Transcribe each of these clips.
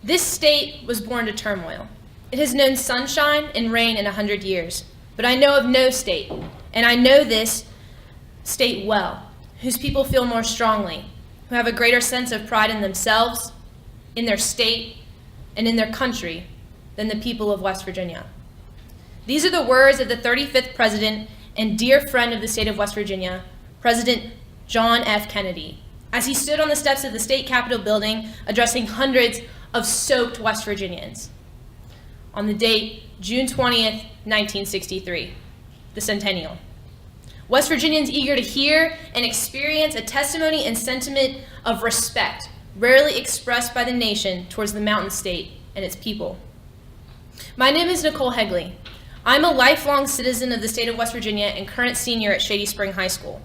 This state was born to turmoil. It has known sunshine and rain in 100 years, but I know of no state, and I know this state well, whose people feel more strongly, who have a greater sense of pride in themselves, in their state, and in their country than the people of West Virginia. These are the words of the 35th president and dear friend of the state of West Virginia, President John F. Kennedy, as he stood on the steps of the state capitol building addressing hundreds of soaked West Virginians on the date June 20th, 1963, the centennial. West Virginians eager to hear and experience a testimony and sentiment of respect rarely expressed by the nation towards the mountain state and its people. My name is Nicole Hegele. I'm a lifelong citizen of the state of West Virginia and current senior at Shady Spring High School.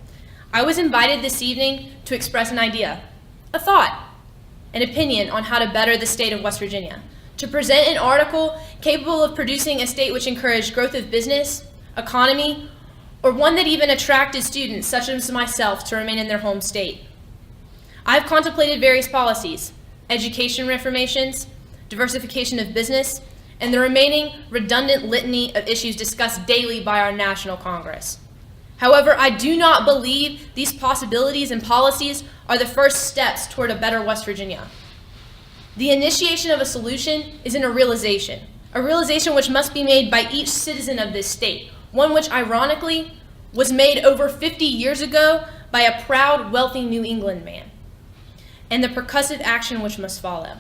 I was invited this evening to express an idea, a thought, an opinion on how to better the state of West Virginia, to present an article capable of producing a state which encouraged growth of business, economy, or one that even attracted students such as myself to remain in their home state. I've contemplated various policies, education reformations, diversification of business, and the remaining redundant litany of issues discussed daily by our National Congress. However, I do not believe these possibilities and policies are the first steps toward a better West Virginia. The initiation of a solution is in a realization which must be made by each citizen of this state, one which ironically was made over 50 years ago by a proud, wealthy New England man, and the percussive action which must follow.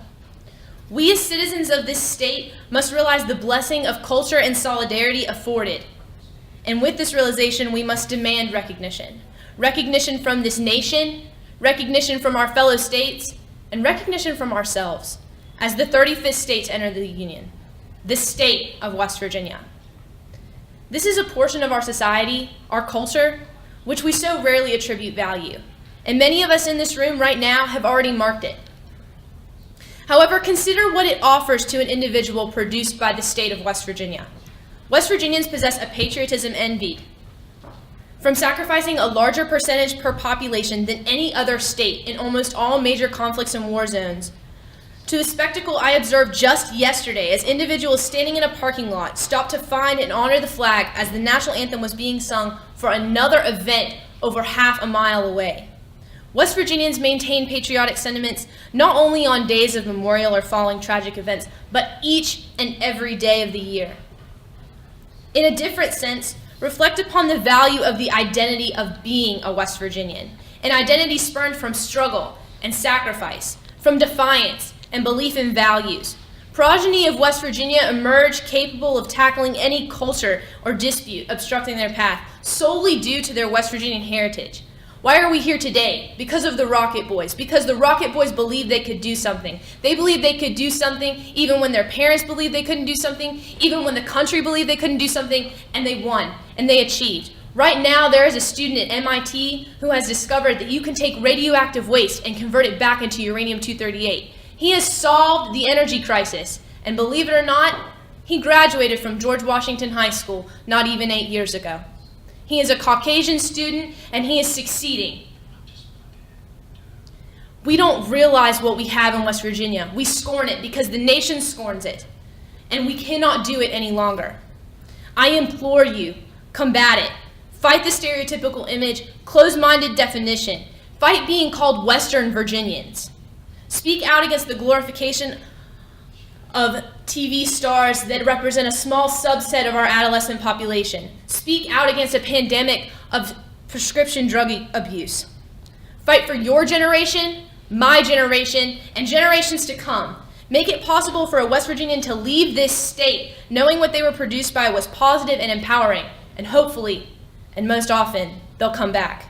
We as citizens of this state must realize the blessing of culture and solidarity afforded. And with this realization, we must demand recognition. Recognition from this nation, recognition from our fellow states, and recognition from ourselves as the 35th state to enter the Union, the state of West Virginia. This is a portion of our society, our culture, which we so rarely attribute value. And many of us in this room right now have already marked it. However, consider what it offers to an individual produced by the state of West Virginia. West Virginians possess a patriotism envied. From sacrificing a larger percentage per population than any other state in almost all major conflicts and war zones, to a spectacle I observed just yesterday as individuals standing in a parking lot stopped to find and honor the flag as the national anthem was being sung for another event over half a mile away. West Virginians maintain patriotic sentiments not only on days of memorial or following tragic events, but each and every day of the year. In a different sense, reflect upon the value of the identity of being a West Virginian, an identity spurned from struggle and sacrifice, from defiance and belief in values. Progeny of West Virginia emerge capable of tackling any culture or dispute obstructing their path solely due to their West Virginian heritage. Why are we here today? Because of the Rocket Boys. Because the Rocket Boys believed they could do something. They believed they could do something even when their parents believed they couldn't do something, even when the country believed they couldn't do something, and they won, and they achieved. Right now, there is a student at MIT who has discovered that you can take radioactive waste and convert it back into uranium-238. He has solved the energy crisis, and believe it or not, he graduated from George Washington High School not even 8 years ago. He is a Caucasian student, and he is succeeding. We don't realize what we have in West Virginia. We scorn it because the nation scorns it, and we cannot do it any longer. I implore you, combat it. Fight the stereotypical image, closed-minded definition. Fight being called Western Virginians. Speak out against the glorification of TV stars that represent a small subset of our adolescent population. Speak out against a pandemic of prescription drug abuse. Fight for your generation, my generation, and generations to come. Make it possible for a West Virginian to leave this state knowing what they were produced by was positive and empowering, and hopefully, and most often, they'll come back.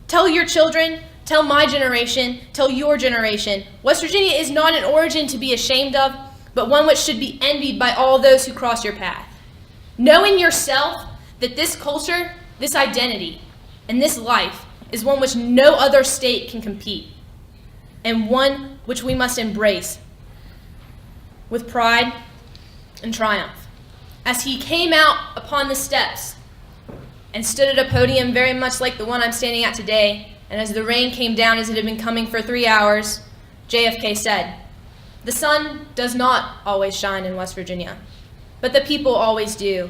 Tell your children, tell my generation, tell your generation, West Virginia is not an origin to be ashamed of, but one which should be envied by all those who cross your path. Know in yourself that this culture, this identity, and this life is one which no other state can compete, and one which we must embrace with pride and triumph. As he came out upon the steps and stood at a podium very much like the one I'm standing at today, and as the rain came down as it had been coming for 3 hours, JFK said, The sun does not always shine in West Virginia, but the people always do,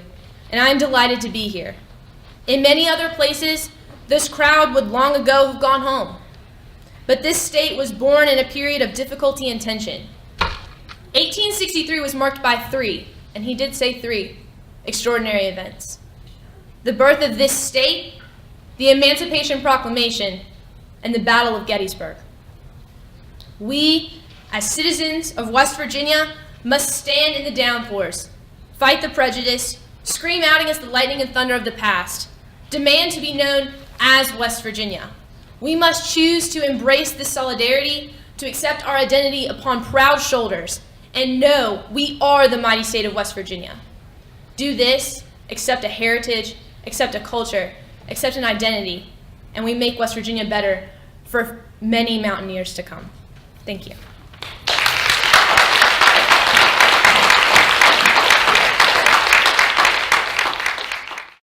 and I am delighted to be here. In many other places, this crowd would long ago have gone home, but this state was born in a period of difficulty and tension. 1863 was marked by three, and he did say three, extraordinary events. The birth of this state, the Emancipation Proclamation, and the Battle of Gettysburg. We, as citizens of West Virginia, must stand in the downpours, fight the prejudice, scream out against the lightning and thunder of the past, demand to be known as West Virginia. We must choose to embrace this solidarity, to accept our identity upon proud shoulders, and know we are the mighty state of West Virginia. Do this, accept a heritage, accept a culture, accept an identity, and we make West Virginia better for many mountain years to come. Thank you.